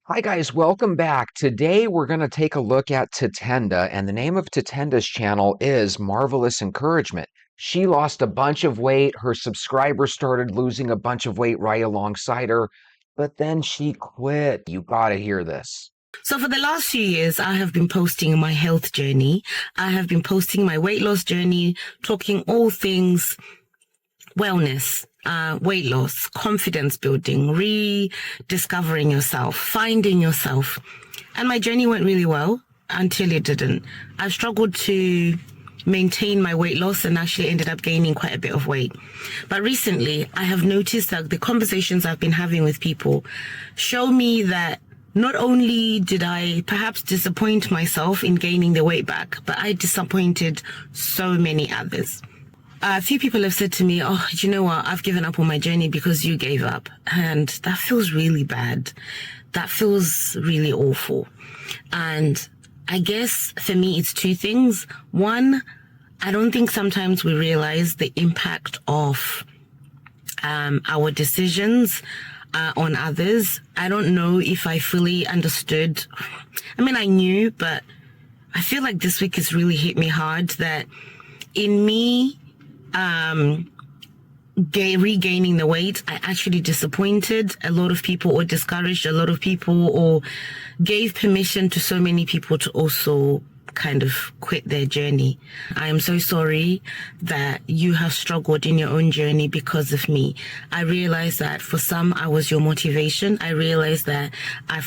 Hi guys, welcome back. Today we're going to take a look at Tatenda, and the name of Tatenda's channel is Marvelous Encouragement. She lost a bunch of weight, her subscribers started losing a bunch of weight right alongside her, but then she quit. You gotta hear this. So for the last few years, I have been posting my health journey. I have been posting my weight loss journey, talking all things wellness, weight loss, confidence building, rediscovering yourself, finding yourself. And my journey went really well until it didn't. I've struggled to maintain my weight loss and actually ended up gaining quite a bit of weight. But recently, I have noticed that the conversations I've been having with people show me that not only did I perhaps disappoint myself in gaining the weight back, but I disappointed so many others. A few people have said to me, oh, do you know what? I've given up on my journey because you gave up. And that feels really bad. That feels really awful. And I guess for me, it's two things. One, I don't think sometimes we realize the impact of our decisions on others. I don't know if I fully understood. I mean, I knew, but I feel like this week has really hit me hard that in me regaining the weight, I actually disappointed a lot of people or discouraged a lot of people or gave permission to so many people to also kind of quit their journey. I am so sorry that you have struggled in your own journey because of me. I realized that for some, I was your motivation. I realized that I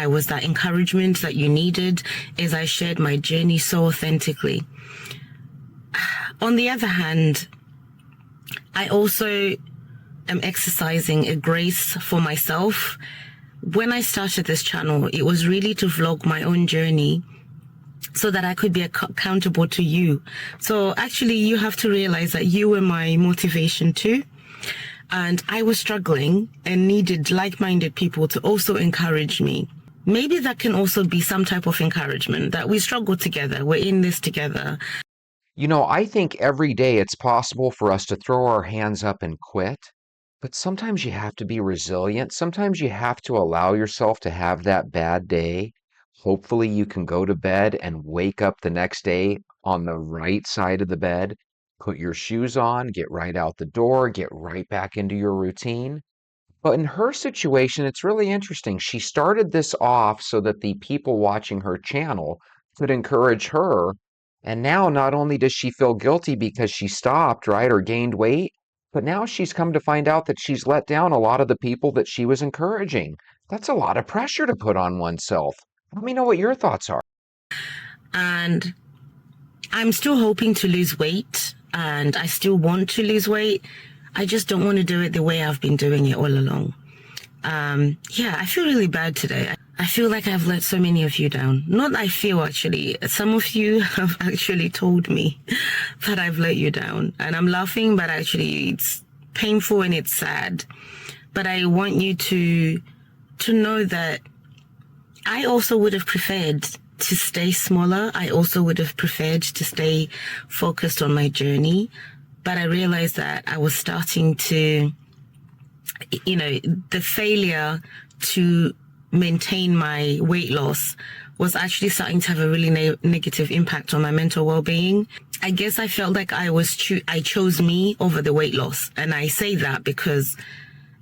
was that encouragement that you needed as I shared my journey so authentically. On the other hand, I also am exercising a grace for myself. When I started this channel, it was really to vlog my own journey so that I could be accountable to you. So actually, you have to realize that you were my motivation too. And I was struggling and needed like-minded people to also encourage me. Maybe that can also be some type of encouragement that we struggle together. We're in this together. You know, I think every day it's possible for us to throw our hands up and quit, but sometimes you have to be resilient. Sometimes you have to allow yourself to have that bad day. Hopefully, you can go to bed and wake up the next day on the right side of the bed, put your shoes on, get right out the door, get right back into your routine. But in her situation, it's really interesting. She started this off so that the people watching her channel could encourage her. And now not only does she feel guilty because she stopped, right, or gained weight, but now she's come to find out that she's let down a lot of the people that she was encouraging. That's a lot of pressure to put on oneself. Let me know what your thoughts are. And I'm still hoping to lose weight and I still want to lose weight. I just don't want to do it the way I've been doing it all along. I feel really bad today. I feel like I've let so many of you down. Not I feel actually. Some of you have actually told me that I've let you down. And I'm laughing, but actually it's painful and it's sad. But I want you to know that I also would have preferred to stay smaller. I also would have preferred to stay focused on my journey. But I realized that I was starting to, the failure to maintain my weight loss was actually starting to have a really negative impact on my mental well-being. I guess I felt like I chose me over the weight loss. And I say that because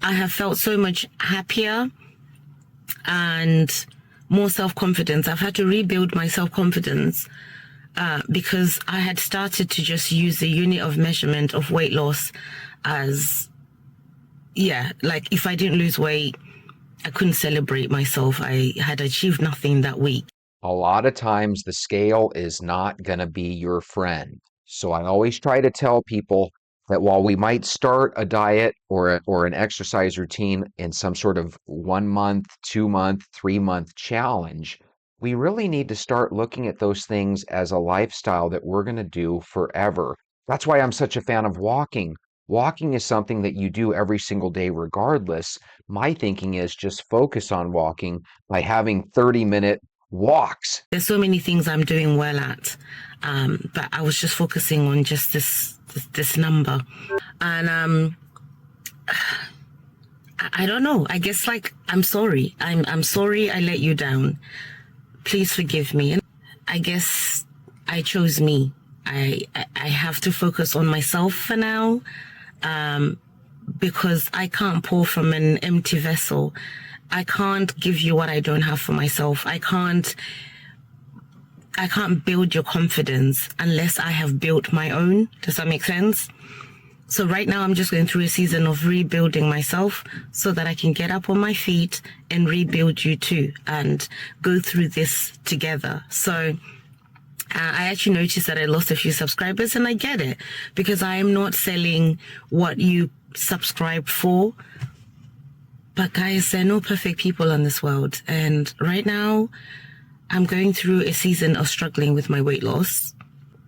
I have felt so much happier and more self-confidence. I've had to rebuild my self-confidence because I had started to just use the unit of measurement of weight loss as, like if I didn't lose weight, I couldn't celebrate myself. I had achieved nothing that week. A lot of times the scale is not going to be your friend. So I always try to tell people that while we might start a diet or an exercise routine in some sort of 1 month, 2 month, 3 month challenge, we really need to start looking at those things as a lifestyle that we're going to do forever. That's why I'm such a fan of walking. Walking is something that you do every single day regardless. My thinking is just focus on walking by having 30-minute walks. There's so many things I'm doing well at, but I was just focusing on just this number. And I don't know. I guess like I'm sorry. I'm sorry I let you down. Please forgive me. And I guess I chose me. I have to focus on myself for now, because I can't pour from an empty vessel. I can't give you what I don't have for myself. I can't build your confidence unless I have built my own. Does that make sense? So right now I'm just going through a season of rebuilding myself so that I can get up on my feet and rebuild you too and go through this together. So I actually noticed that I lost a few subscribers, and I get it because I am not selling what you subscribe for. But guys, there are no perfect people in this world. And right now I'm going through a season of struggling with my weight loss.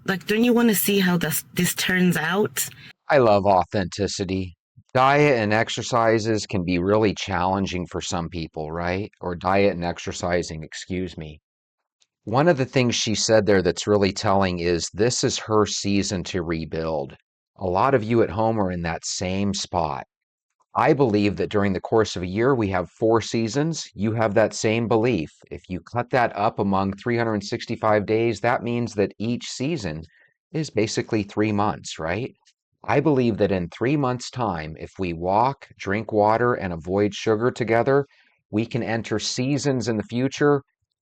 Like, don't you want to see how this turns out? I love authenticity. Diet and exercises can be really challenging for some people, right? Or diet and exercising, excuse me. One of the things she said there that's really telling is this is her season to rebuild. A lot of you at home are in that same spot. I believe that during the course of a year, we have 4 seasons. You have that same belief. If you cut that up among 365 days, that means that each season is basically 3 months, right? I believe that in 3 months' time, if we walk, drink water, and avoid sugar together, we can enter seasons in the future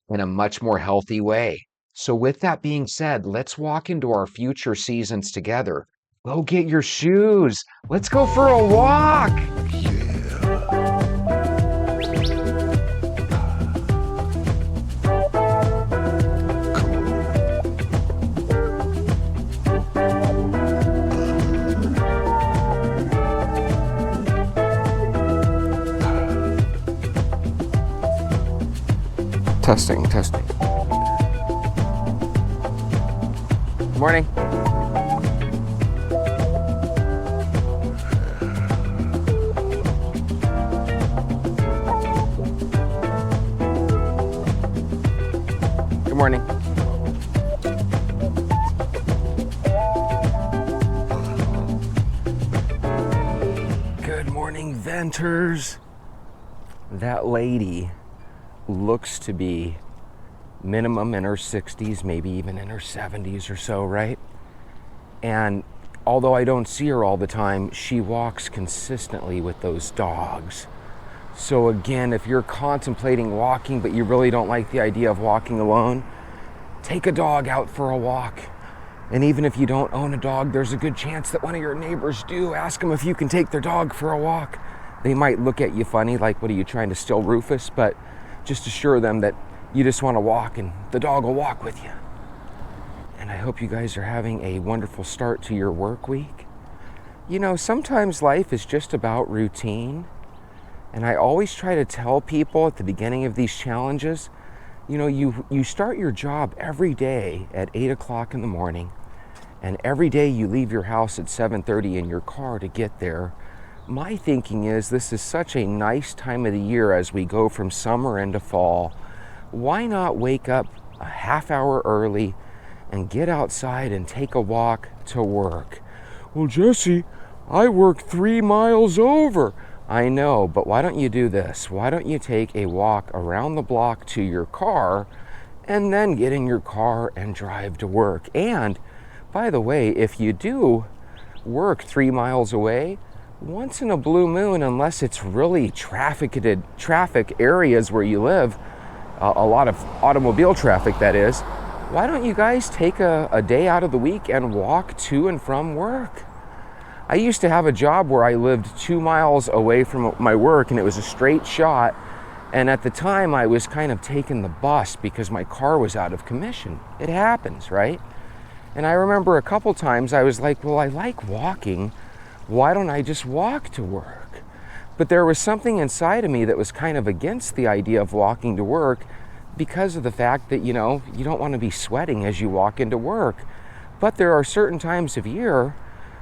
in a much more healthy way. So, with that being said, let's walk into our future seasons together. Go get your shoes. Let's go for a walk. Testing. Good morning. Good morning. Good morning, venters. That lady looks to be minimum in her 60s, maybe even in her 70s or so, right? And although I don't see her all the time, she walks consistently with those dogs. So again, if you're contemplating walking, but you really don't like the idea of walking alone, take a dog out for a walk. And even if you don't own a dog, there's a good chance that one of your neighbors do. Ask them if you can take their dog for a walk. They might look at you funny, like, what are you trying to steal Rufus? But just assure them that you just want to walk and the dog will walk with you. And I hope you guys are having a wonderful start to your work week. You know, sometimes life is just about routine. And I always try to tell people at the beginning of these challenges, you know, you start your job every day at 8 o'clock in the morning, and every day you leave your house at 7:30 in your car to get there. My thinking is this is such a nice time of the year as we go from summer into fall. Why not wake up a half hour early and get outside and take a walk to work? Well, Jesse, I work 3 miles over. I know, but why don't you do this? Why don't you take a walk around the block to your car and then get in your car and drive to work? And by the way, if you do work 3 miles away, once in a blue moon, unless it's really traffic areas where you live, a lot of automobile traffic that is, why don't you guys take a day out of the week and walk to and from work? I used to have a job where I lived 2 miles away from my work, and it was a straight shot. And at the time, I was kind of taking the bus because my car was out of commission. It happens, right? And I remember a couple times I was like, well, I like walking. Why don't I just walk to work? But there was something inside of me that was kind of against the idea of walking to work because of the fact that, you know, you don't want to be sweating as you walk into work. But there are certain times of year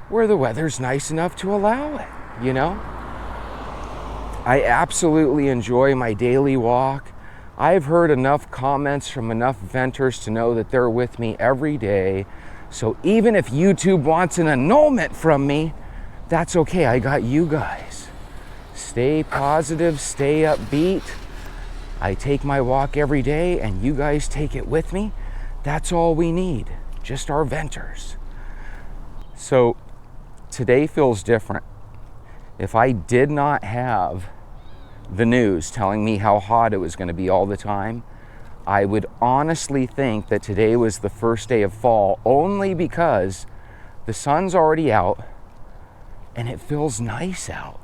where the weather's nice enough to allow it, you know? I absolutely enjoy my daily walk. I've heard enough comments from enough venters to know that they're with me every day. So even if YouTube wants an annulment from me, that's okay, I got you guys. Stay positive, stay upbeat. I take my walk every day and you guys take it with me. That's all we need, just our venters. So today feels different. If I did not have the news telling me how hot it was going to be all the time, I would honestly think that today was the first day of fall, only because the sun's already out and it feels nice out.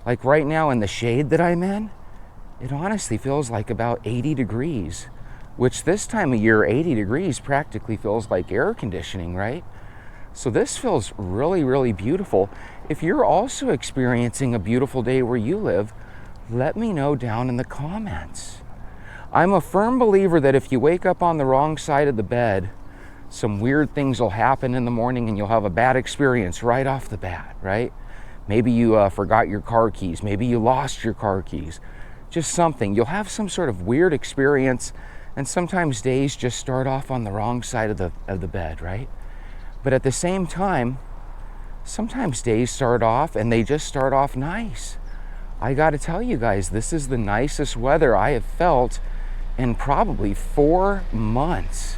Like right now in the shade that I'm in, it honestly feels like about 80 degrees, which this time of year, 80 degrees practically feels like air conditioning, right? So this feels really, really beautiful. If you're also experiencing a beautiful day where you live, let me know down in the comments. I'm a firm believer that if you wake up on the wrong side of the bed, some weird things will happen in the morning and you'll have a bad experience right off the bat, right? Maybe you forgot your car keys. Maybe you lost your car keys. Just something. You'll have some sort of weird experience, and sometimes days just start off on the wrong side of the bed, right? But at the same time, sometimes days start off and they just start off nice. I got to tell you guys, this is the nicest weather I have felt in probably 4 months.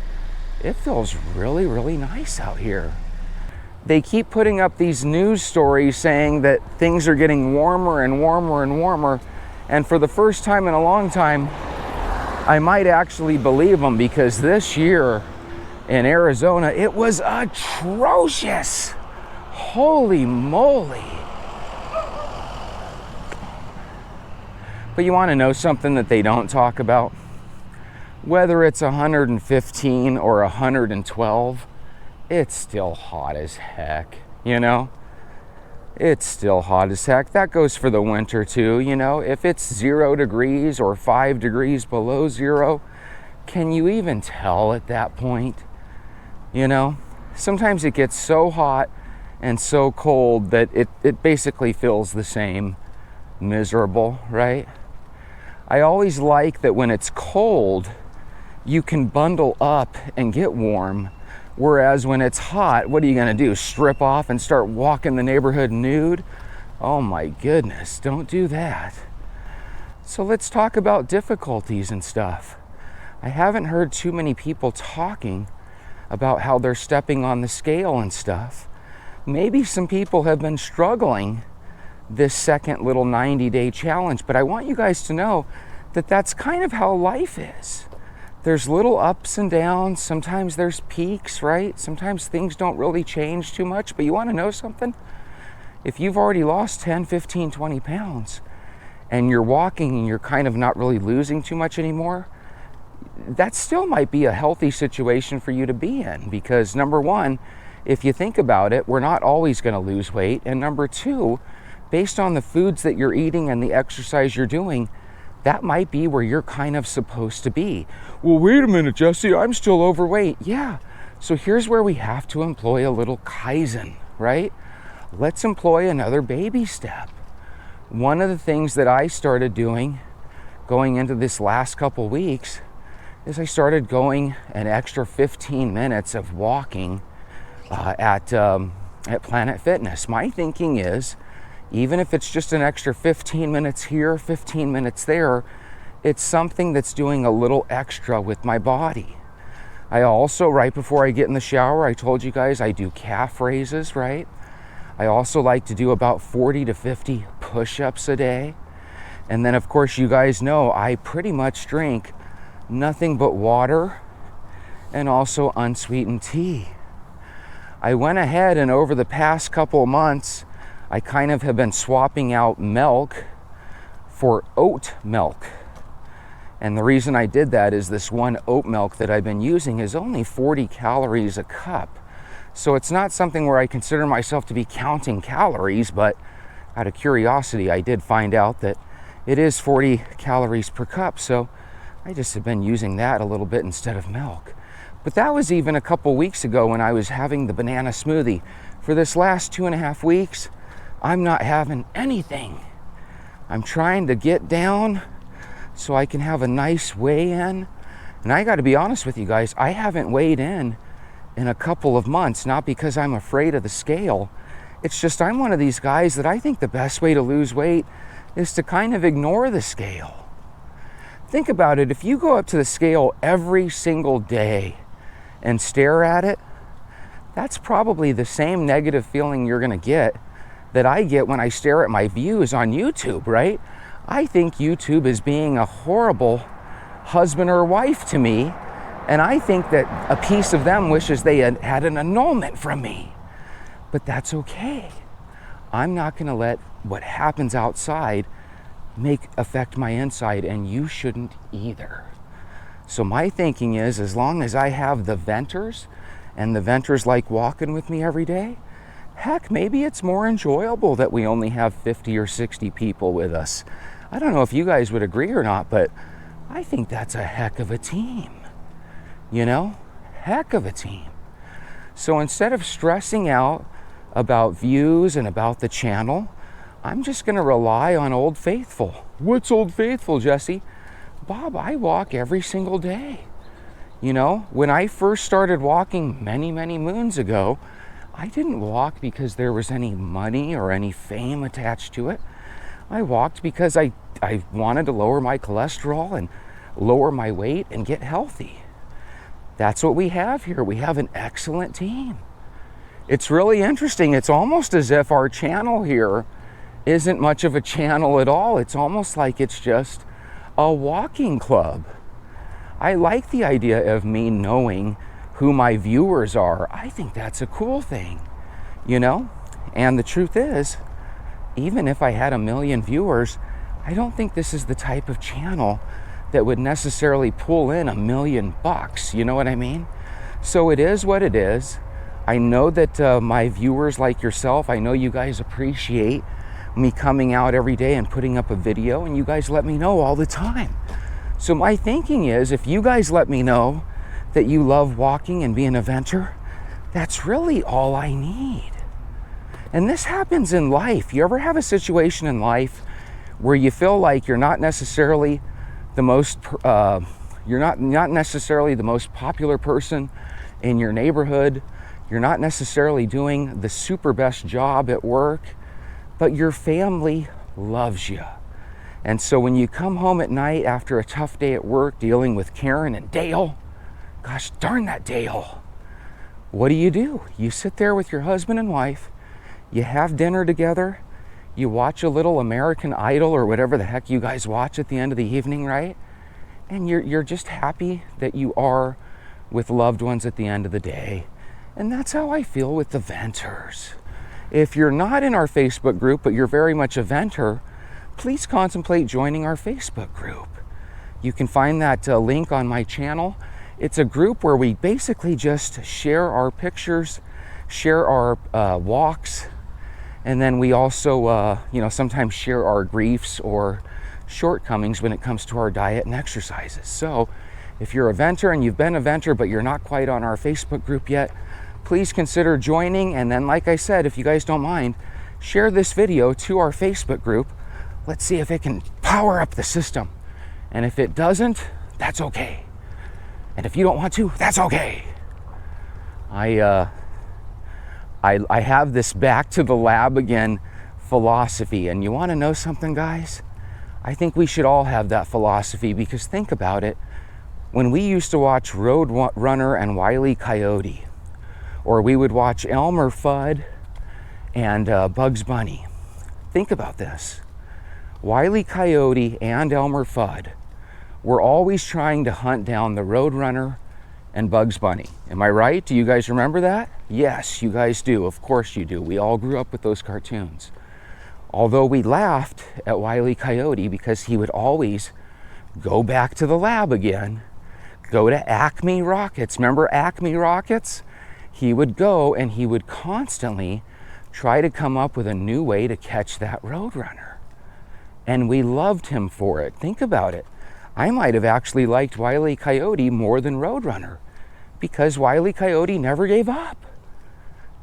It feels really, really nice out here. They keep putting up these news stories saying that things are getting warmer and warmer and warmer. And for the first time in a long time, I might actually believe them, because this year in Arizona, it was atrocious. Holy moly. But you want to know something that they don't talk about? Whether it's 115 or 112, it's still hot as heck, you know? It's still hot as heck. That goes for the winter too, you know? If it's 0 degrees or 5 degrees below zero, can you even tell at that point? You know? Sometimes it gets so hot and so cold that it basically feels the same. Miserable, right? I always like that when it's cold, you can bundle up and get warm. Whereas when it's hot, what are you gonna do? Strip off and start walking the neighborhood nude? Oh my goodness, don't do that. So let's talk about difficulties and stuff. I haven't heard too many people talking about how they're stepping on the scale and stuff. Maybe some people have been struggling this second little 90-day challenge, but I want you guys to know that that's kind of how life is. There's little ups and downs. Sometimes there's peaks, right? Sometimes things don't really change too much, but you want to know something? If you've already lost 10, 15, 20 pounds and you're walking and you're kind of not really losing too much anymore, that still might be a healthy situation for you to be in, because number one, if you think about it, we're not always going to lose weight. And number two, based on the foods that you're eating and the exercise you're doing, that might be where you're kind of supposed to be. Well, wait a minute, Jesse, I'm still overweight. Yeah, so here's where we have to employ a little Kaizen, right? Let's employ another baby step. One of the things that I started doing going into this last couple weeks is I started going an extra 15 minutes of walking at Planet Fitness. My thinking is, even if it's just an extra 15 minutes here, 15 minutes there, it's something that's doing a little extra with my body. I also, right before I get in the shower, I told you guys I do calf raises, right? I also like to do about 40 to 50 push-ups a day. And then, of course, you guys know I pretty much drink nothing but water and also unsweetened tea. I went ahead and over the past couple of months, I kind of have been swapping out milk for oat milk. And the reason I did that is this one oat milk that I've been using is only 40 calories a cup. So it's not something where I consider myself to be counting calories, but out of curiosity, I did find out that it is 40 calories per cup. So I just have been using that a little bit instead of milk. But that was even a couple weeks ago when I was having the banana smoothie. For this last 2.5 weeks, I'm not having anything. I'm trying to get down so I can have a nice weigh-in. And I got to be honest with you guys, I haven't weighed in a couple of months, not because I'm afraid of the scale. It's just I'm one of these guys that I think the best way to lose weight is to kind of ignore the scale. Think about it. If you go up to the scale every single day and stare at it, that's probably the same negative feeling you're going to get that I get when I stare at my views on YouTube, right? I think YouTube is being a horrible husband or wife to me, and I think that a piece of them wishes they had an annulment from me. But that's okay. I'm not going to let what happens outside affect my inside, and you shouldn't either. So my thinking is, as long as I have the venters, and the venters like walking with me every day, heck, maybe it's more enjoyable that we only have 50 or 60 people with us. I don't know if you guys would agree or not, but I think that's a heck of a team. You know, heck of a team. So instead of stressing out about views and about the channel, I'm just going to rely on Old Faithful. What's Old Faithful, Jesse? Bob, I walk every single day. You know, when I first started walking many, many moons ago, I didn't walk because there was any money or any fame attached to it. I walked because I wanted to lower my cholesterol and lower my weight and get healthy. That's what we have here. We have an excellent team. It's really interesting. It's almost as if our channel here isn't much of a channel at all. It's almost like it's just a walking club. I like the idea of me knowing who my viewers are. I think that's a cool thing, you know? And the truth is, even if I had 1 million viewers, I don't think this is the type of channel that would necessarily pull in $1 million. You know what I mean? So it is what it is. I know that my viewers like yourself, I know you guys appreciate me coming out every day and putting up a video, and you guys let me know all the time. So my thinking is, if you guys let me know that you love walking and being a venter, that's really all I need. And this happens in life. You ever have a situation in life where you feel like you're not necessarily the most not necessarily the most popular person in your neighborhood, you're not necessarily doing the super best job at work, but your family loves you. And so when you come home at night after a tough day at work dealing with Karen and Dale, gosh darn that Dale, what do? You sit there with your husband and wife, you have dinner together, you watch a little American Idol or whatever the heck you guys watch at the end of the evening, right? And you're just happy that you are with loved ones at the end of the day. And that's how I feel with the venters. If you're not in our Facebook group, but you're very much a venter, please contemplate joining our Facebook group. You can find that link on my channel. It's a group where we basically just share our pictures, share our walks, and then we also, sometimes share our griefs or shortcomings when it comes to our diet and exercises. So if you're a venter and you've been a venter, but you're not quite on our Facebook group yet, please consider joining. And then, like I said, if you guys don't mind, share this video to our Facebook group. Let's see if it can power up the system. And if it doesn't, that's okay. And if you don't want to, that's okay. I have this back to the lab again philosophy. And you want to know something, guys? I think we should all have that philosophy, because think about it. When we used to watch Roadrunner and Wile Coyote, or we would watch Elmer, Fudd, and Bugs Bunny. Think about this. Wile Coyote and Elmer Fudd were always trying to hunt down the Roadrunner and Bugs Bunny. Am I right? Do you guys remember that? Yes, you guys do. Of course you do. We all grew up with those cartoons. Although we laughed at Wile Coyote because he would always go back to the lab again, go to Acme Rockets. Remember Acme Rockets? He would go and he would constantly try to come up with a new way to catch that Roadrunner. And we loved him for it. Think about it. I might have actually liked Wile Coyote more than Roadrunner, because Wile Coyote never gave up.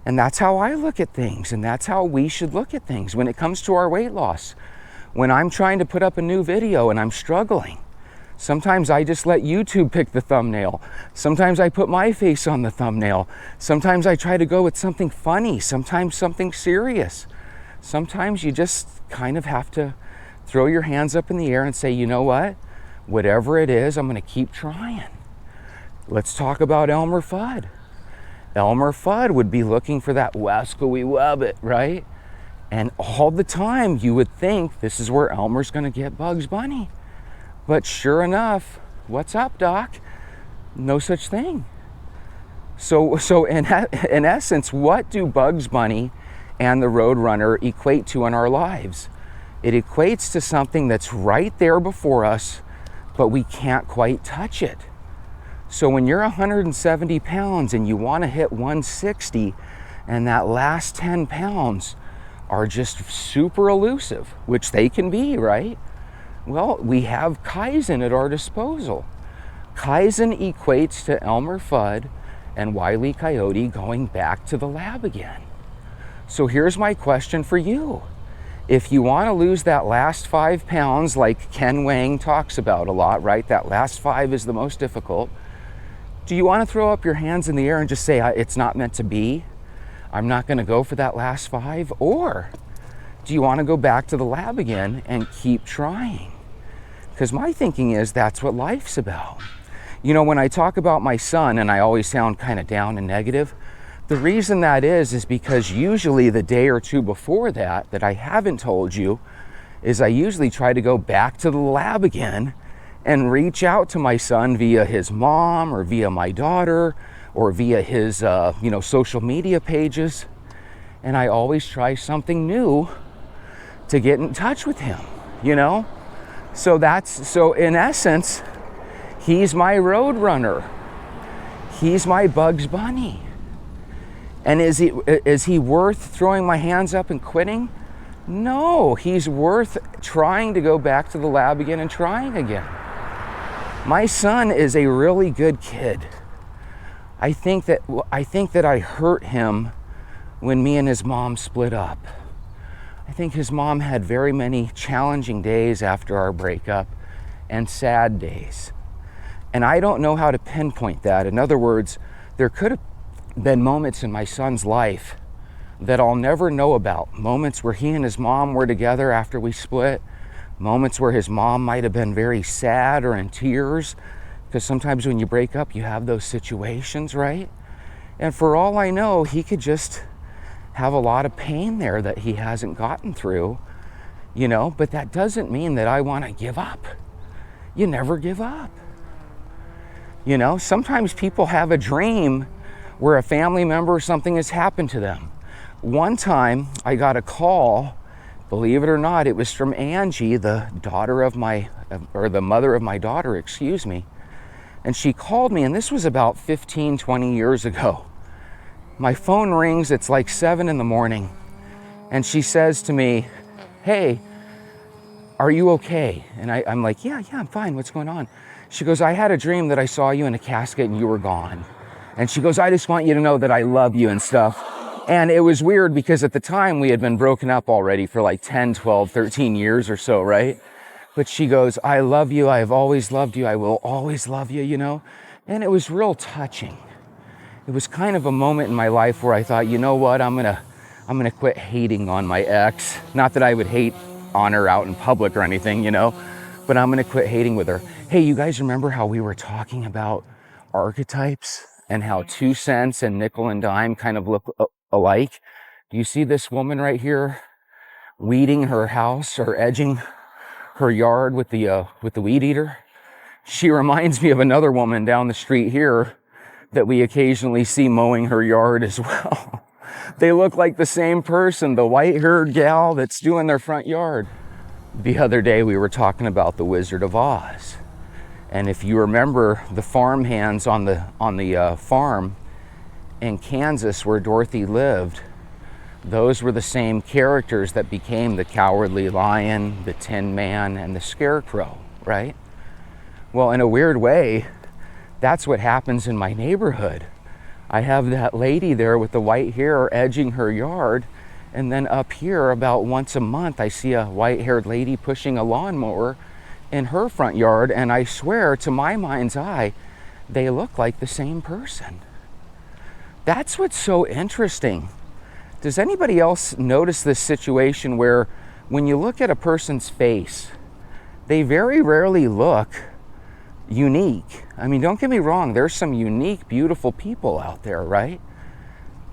And that's how I look at things, and that's how we should look at things when it comes to our weight loss. When I'm trying to put up a new video and I'm struggling, sometimes I just let YouTube pick the thumbnail. Sometimes I put my face on the thumbnail. Sometimes I try to go with something funny, sometimes something serious. Sometimes you just kind of have to Throw your hands up in the air and say, you know what? Whatever it is, I'm going to keep trying. Let's talk about Elmer Fudd. Elmer Fudd would be looking for that wascally wabbit, right? And all the time you would think this is where Elmer's going to get Bugs Bunny. But sure enough, what's up, Doc? No such thing. So in essence, what do Bugs Bunny and the Roadrunner equate to in our lives? It equates to something that's right there before us, but we can't quite touch it. So when you're 170 pounds and you want to hit 160, and that last 10 pounds are just super elusive, which they can be, right? Well, we have Kaizen at our disposal. Kaizen equates to Elmer Fudd and Wile E. Coyote going back to the lab again. So here's my question for you. If you want to lose that last 5 pounds, like Ken Wang talks about a lot, right? That last 5 is the most difficult. Do you want to throw up your hands in the air and just say, it's not meant to be? I'm not going to go for that last 5? Or do you want to go back to the lab again and keep trying? Because my thinking is that's what life's about. You know, when I talk about my son and I always sound kind of down and negative, the reason that is because usually the day or two before that I haven't told you, is I usually try to go back to the lab again and reach out to my son via his mom or via my daughter or via his social media pages. And I always try something new to get in touch with him, you know? So in essence, he's my Roadrunner. He's my Bugs Bunny. And is he worth throwing my hands up and quitting? No, he's worth trying to go back to the lab again and trying again. My son is a really good kid. I think that I hurt him when me and his mom split up. I think his mom had very many challenging days after our breakup and sad days. And I don't know how to pinpoint that. In other words, there could have been moments in my son's life that I'll never know about. Moments where he and his mom were together after we split. Moments where his mom might have been very sad or in tears. Because sometimes when you break up, you have those situations, right? And for all I know, he could just have a lot of pain there that he hasn't gotten through, you know, but that doesn't mean that I want to give up. You never give up. You know, sometimes people have a dream where a family member or something has happened to them. One time I got a call, believe it or not, it was from Angie, the mother of my daughter, excuse me. And she called me, and this was about 15, 20 years ago. My phone rings, it's like 7 a.m, and she says to me, hey, are you okay? And I'm like, yeah, I'm fine, what's going on? She goes, I had a dream that I saw you in a casket and you were gone. And she goes, I just want you to know that I love you and stuff. And it was weird because at the time we had been broken up already for like 10, 12, 13 years or so, right? But she goes, I love you, I have always loved you, I will always love you, you know? And it was real touching. It was kind of a moment in my life where I thought, you know what, I'm gonna quit hating on my ex. Not that I would hate on her out in public or anything, you know, but I'm gonna quit hating with her. Hey, you guys remember how we were talking about archetypes and how 2 cents and nickel and dime kind of look alike? Do you see this woman right here weeding her house or edging her yard with the weed eater? She reminds me of another woman down the street here that we occasionally see mowing her yard as well. They look like the same person, the white-haired gal that's doing their front yard. The other day we were talking about the Wizard of Oz. And if you remember the farm hands on the farm in Kansas where Dorothy lived, those were the same characters that became the Cowardly Lion, the Tin Man, and the Scarecrow, right? Well, in a weird way, that's what happens in my neighborhood. I have that lady there with the white hair edging her yard, and then up here about once a month I see a white-haired lady pushing a lawnmower in her front yard, and I swear to my mind's eye, they look like the same person. That's what's so interesting. Does anybody else notice this situation where when you look at a person's face, they very rarely look unique. I mean, don't get me wrong, there's some unique, beautiful people out there, right?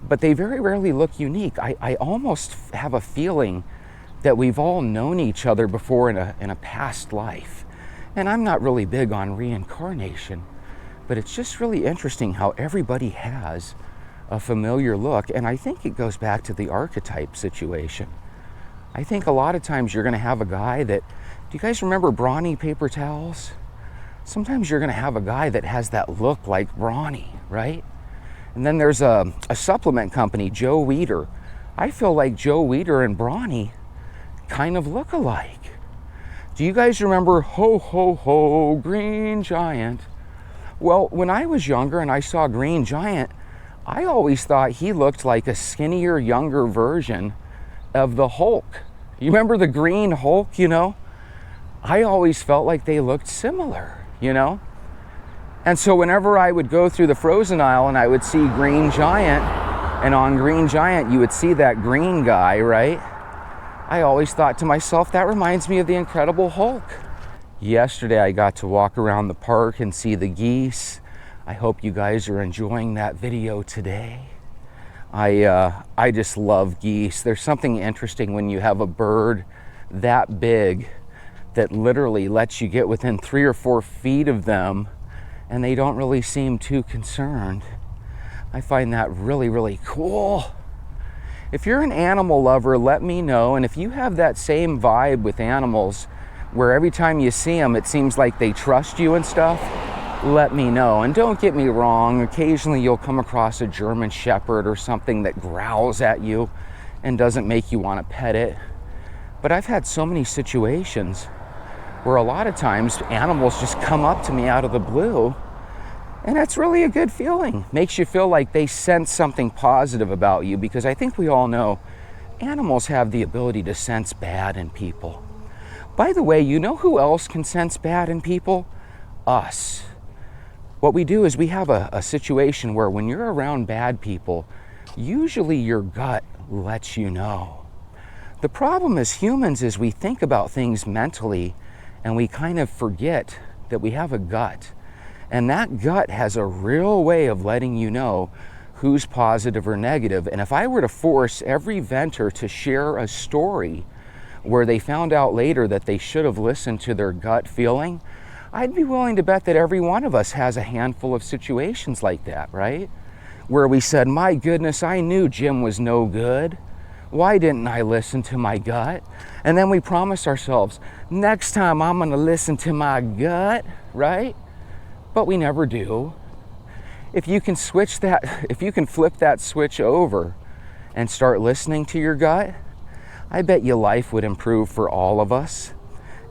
But they very rarely look unique. I almost have a feeling that we've all known each other before in a past life. And I'm not really big on reincarnation, but it's just really interesting how everybody has a familiar look. And I think it goes back to the archetype situation. I think a lot of times you're going to have a guy that, do you guys remember Brawny paper towels? Sometimes you're going to have a guy that has that look like Brawny, right? And then there's a supplement company, Joe Weider. I feel like Joe Weider and Brawny kind of look alike. Do you guys remember Ho Ho Ho Green Giant? Well, when I was younger and I saw Green Giant, I always thought he looked like a skinnier, younger version of the Hulk. You remember the Green Hulk, you know? I always felt like they looked similar, you know? And so whenever I would go through the frozen aisle and I would see Green Giant, and on Green Giant you would see that green guy, right? I always thought to myself, that reminds me of the Incredible Hulk. Yesterday I got to walk around the park and see the geese. I hope you guys are enjoying that video today. I just love geese. There's something interesting when you have a bird that big that literally lets you get within 3 or 4 feet of them and they don't really seem too concerned. I find that really, really cool. If you're an animal lover, let me know. And if you have that same vibe with animals, where every time you see them, it seems like they trust you and stuff, let me know. And don't get me wrong, occasionally you'll come across a German Shepherd or something that growls at you and doesn't make you want to pet it. But I've had so many situations where a lot of times animals just come up to me out of the blue, and that's really a good feeling. Makes you feel like they sense something positive about you, because I think we all know animals have the ability to sense bad in people. By the way, you know who else can sense bad in people? Us. What we do is we have a situation where when you're around bad people, usually your gut lets you know. The problem as humans is we think about things mentally and we kind of forget that we have a gut. And that gut has a real way of letting you know who's positive or negative. And if I were to force every venter to share a story where they found out later that they should have listened to their gut feeling, I'd be willing to bet that every one of us has a handful of situations like that, right? Where we said, my goodness, I knew Jim was no good. Why didn't I listen to my gut? And then we promise ourselves, next time I'm gonna listen to my gut, right? But we never do. If you can switch that, if you can flip that switch over and start listening to your gut, I bet your life would improve for all of us.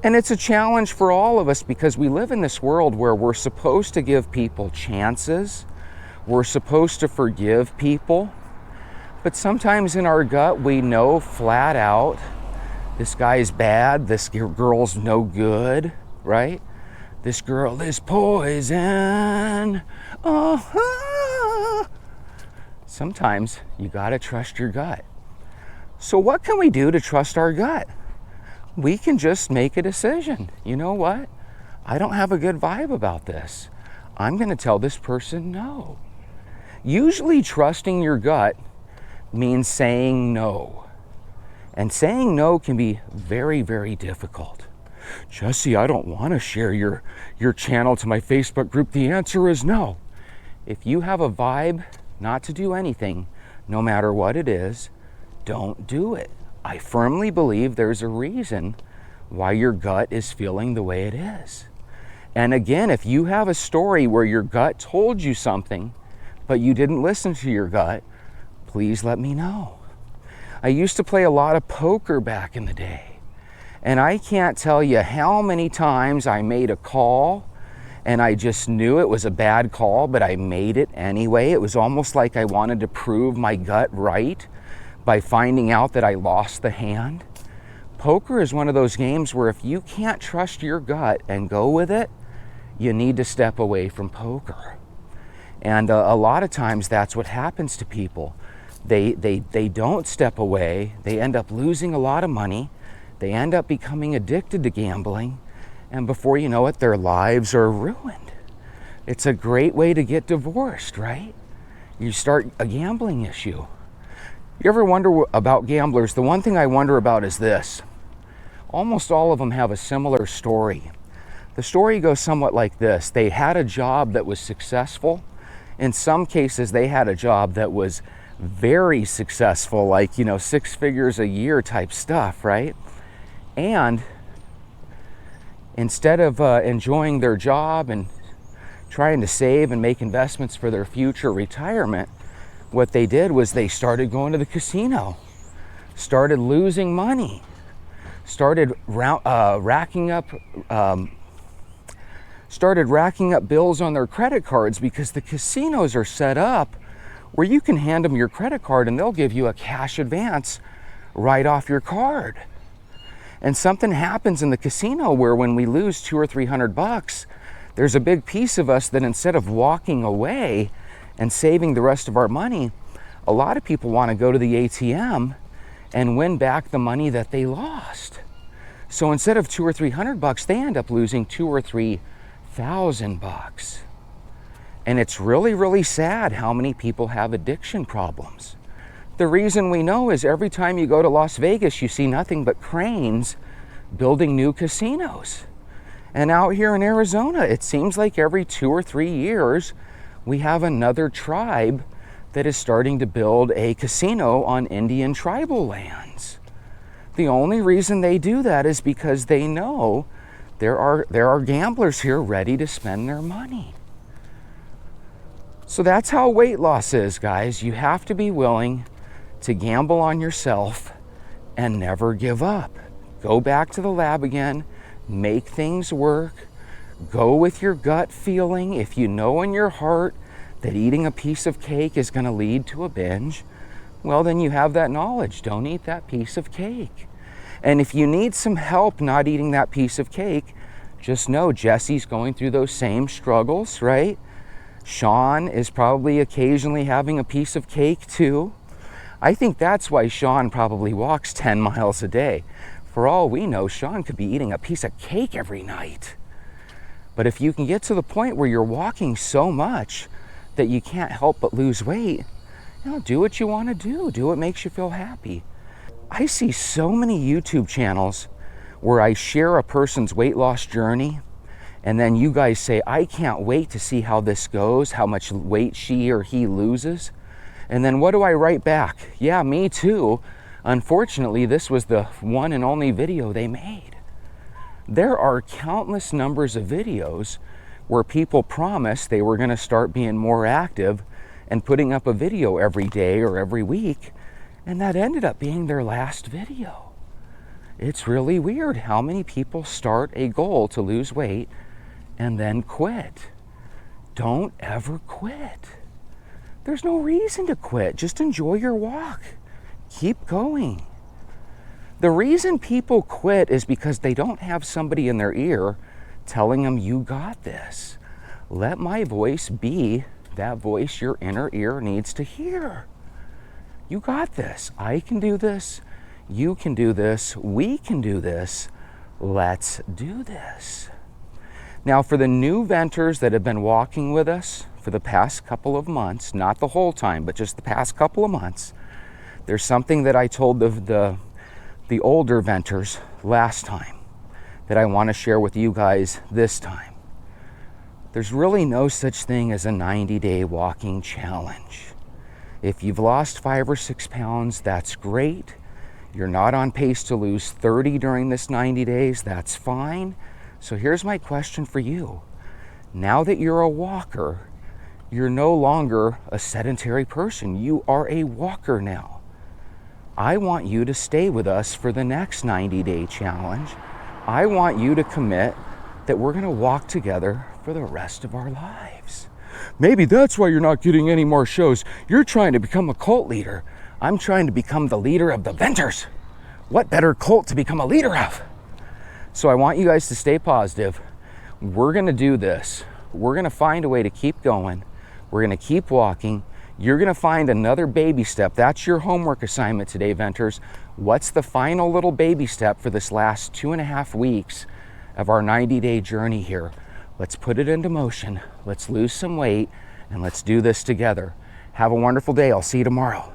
And it's a challenge for all of us because we live in this world where we're supposed to give people chances. We're supposed to forgive people. But sometimes in our gut, we know flat out, this guy's bad, this girl's no good, right? This girl is poison. Uh-huh. Sometimes you gotta trust your gut. So what can we do to trust our gut? We can just make a decision. You know what? I don't have a good vibe about this. I'm gonna tell this person no. Usually trusting your gut means saying no. And saying no can be very, very difficult. Jesse, I don't want to share your channel to my Facebook group. The answer is no. If you have a vibe not to do anything, no matter what it is, don't do it. I firmly believe there's a reason why your gut is feeling the way it is. And again, if you have a story where your gut told you something, but you didn't listen to your gut, please let me know. I used to play a lot of poker back in the day. And I can't tell you how many times I made a call and I just knew it was a bad call, but I made it anyway. It was almost like I wanted to prove my gut right by finding out that I lost the hand. Poker is one of those games where if you can't trust your gut and go with it, you need to step away from poker. And a lot of times that's what happens to people. They don't step away. They end up losing a lot of money. They end up becoming addicted to gambling, and before you know it, their lives are ruined. It's a great way to get divorced, right? You start a gambling issue. You ever wonder about gamblers? The one thing I wonder about is this. Almost all of them have a similar story. The story goes somewhat like this. They had a job that was successful. In some cases, they had a job that was very successful, like, 6 figures a year type stuff, right? And instead of enjoying their job and trying to save and make investments for their future retirement, what they did was they started going to the casino, started losing money, started racking up bills on their credit cards, because the casinos are set up where you can hand them your credit card and they'll give you a cash advance right off your card. And something happens in the casino where when we lose $200 or $300, there's a big piece of us that instead of walking away and saving the rest of our money, a lot of people want to go to the ATM and win back the money that they lost. So instead of $200 or $300, they end up losing $2,000 or $3,000. And it's really, really sad how many people have addiction problems. The reason we know is every time you go to Las Vegas, you see nothing but cranes building new casinos. And out here in Arizona, it seems like every 2 or 3 years, we have another tribe that is starting to build a casino on Indian tribal lands. The only reason they do that is because they know there are gamblers here ready to spend their money. So that's how weight loss is, guys. You have to be willing to gamble on yourself and never give up. Go back to the lab again, make things work, go with your gut feeling. If you know in your heart that eating a piece of cake is going to lead to a binge, well, then you have that knowledge. Don't eat that piece of cake. And if you need some help not eating that piece of cake, just know Jesse's going through those same struggles, right? Sean is probably occasionally having a piece of cake too. I think that's why Sean probably walks 10 miles a day. For all we know, Sean could be eating a piece of cake every night. But if you can get to the point where you're walking so much that you can't help but lose weight, do what you want to do. Do what makes you feel happy. I see so many YouTube channels where I share a person's weight loss journey, and then you guys say, I can't wait to see how this goes, how much weight she or he loses. And then what do I write back? Yeah, me too. Unfortunately, this was the one and only video they made. There are countless numbers of videos where people promised they were going to start being more active and putting up a video every day or every week, and that ended up being their last video. It's really weird how many people start a goal to lose weight and then quit. Don't ever quit. There's no reason to quit. Just enjoy your walk. Keep going. The reason people quit is because they don't have somebody in their ear telling them, you got this. Let my voice be that voice your inner ear needs to hear. You got this. I can do this. You can do this. We can do this. Let's do this. Now, for the new venters that have been walking with us for the past couple of months, not the whole time, but just the past couple of months, there's something that I told the older venters last time that I want to share with you guys this time. There's really no such thing as a 90-day walking challenge. If you've lost 5 or 6 pounds, that's great. You're not on pace to lose 30 during this 90 days, that's fine. So here's my question for you. Now that you're a walker, you're no longer a sedentary person. You are a walker now. I want you to stay with us for the next 90-day challenge. I want you to commit that we're going to walk together for the rest of our lives. Maybe that's why you're not getting any more shows. You're trying to become a cult leader. I'm trying to become the leader of the venters. What better cult to become a leader of? So I want you guys to stay positive. We're going to do this. We're going to find a way to keep going. We're going to keep walking. You're going to find another baby step. That's your homework assignment today, venters. What's the final little baby step for this last 2.5 weeks of our 90-day journey here? Let's put it into motion. Let's lose some weight and let's do this together. Have a wonderful day. I'll see you tomorrow.